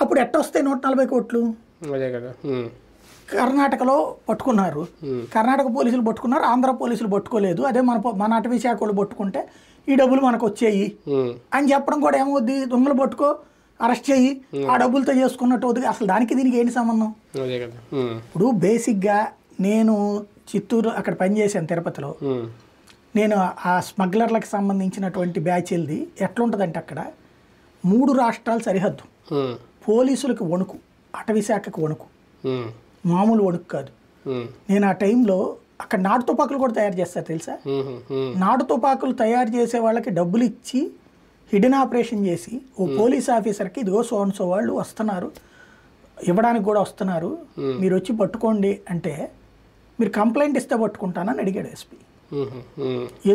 అప్పుడు ఎట్టొస్తాయి 140 కోట్లు? అదే కదా. కర్ణాటకలో పట్టుకున్నారు, కర్ణాటక పోలీసులు పట్టుకున్నారు, ఆంధ్ర పోలీసులు పట్టుకోలేదు. అదే మన అటవీ శాఖ వాళ్ళు పట్టుకుంటే ఈ డబ్బులు మనకు వచ్చేయి అని చెప్పడం కూడా ఏమవుద్ది? దొంగలు పట్టుకో, అరెస్ట్ చెయ్యి, ఆ డబ్బులతో చేసుకున్నట్టు అవుతుంది. అసలు దానికి దీనికి ఏంటి సంబంధం? అదే కదా. ఇప్పుడు బేసిక్గా నేను చిత్తూరు అక్కడ పనిచేశాను తిరుపతిలో. నేను ఆ స్మగ్లర్లకు సంబంధించినటువంటి బ్యాచ్లది ఎట్లుంటుందంటే అక్కడ 3 రాష్ట్రాల సరిహద్దు. పోలీసులకు వణుకు, అటవీ శాఖకు వణుకు, మామూలు వణుకు కాదు. నేను ఆ టైంలో అక్కడ నాటు తుపాకులు కూడా తయారు చేస్తారు తెలుసా. నాటు తుపాకులు తయారు చేసే వాళ్ళకి డబ్బులు ఇచ్చి హిడెన్ ఆపరేషన్ చేసి ఓ పోలీస్ ఆఫీసర్కి ఇదిగో సో వాళ్ళు వస్తున్నారు, ఇవ్వడానికి కూడా వస్తున్నారు, మీరు వచ్చి పట్టుకోండి అంటే మీరు కంప్లైంట్ ఇస్తే పట్టుకుంటానని అడిగాడు ఎస్పీ.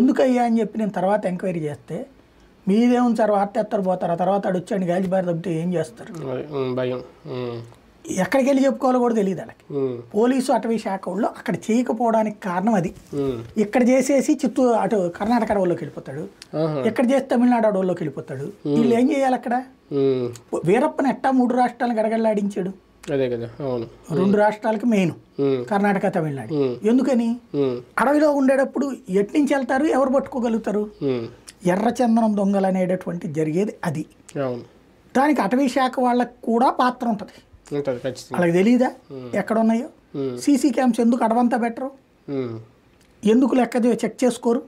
ఎందుకయ్యా అని చెప్పి నేను తర్వాత ఎంక్వైరీ చేస్తే మీదేముంది సార్, వార్త ఎత్తారు పోతారు, ఆ తర్వాత అడు వచ్చాడు గాలిబారి తప్పితే ఏం చేస్తారు, ఎక్కడికి వెళ్ళి చెప్పుకోవాలో కూడా తెలియదు వాళ్ళకి. పోలీసు అటవీ శాఖ వాళ్ళు అక్కడ చేయకపోవడానికి కారణం అది. ఇక్కడ చేసేసి చిత్తూరు అటు కర్ణాటక అడవుల్లోకి వెళ్ళిపోతాడు, ఇక్కడ చేసి తమిళనాడు అడవుల్లోకి వెళ్ళిపోతాడు. వీళ్ళు ఏం చేయాలి అక్కడ? వీరప్పని ఎట్టా 3 రాష్ట్రాలను గడగడలాడించాడు. అదే కదా. 2 రాష్ట్రాలకి మెయిన్ కర్ణాటక, తమిళనాడు. ఎందుకని? అడవిలో ఉండేటప్పుడు ఎట్నుంచి వెళ్తారు, ఎవరు పట్టుకోగలుగుతారు? ఎర్రచందనం దొంగలు అనేటటువంటి జరిగేది అది. దానికి అటవీ శాఖ వాళ్ళకి కూడా పాత్ర ఉంటుంది. వాళ్ళకి తెలియదా ఎక్కడ ఉన్నాయో? సీసీ క్యామ్స్ ఎందుకు అడవంతా పెట్టరు? ఎందుకు లెక్క చెక్ చేసుకోరు?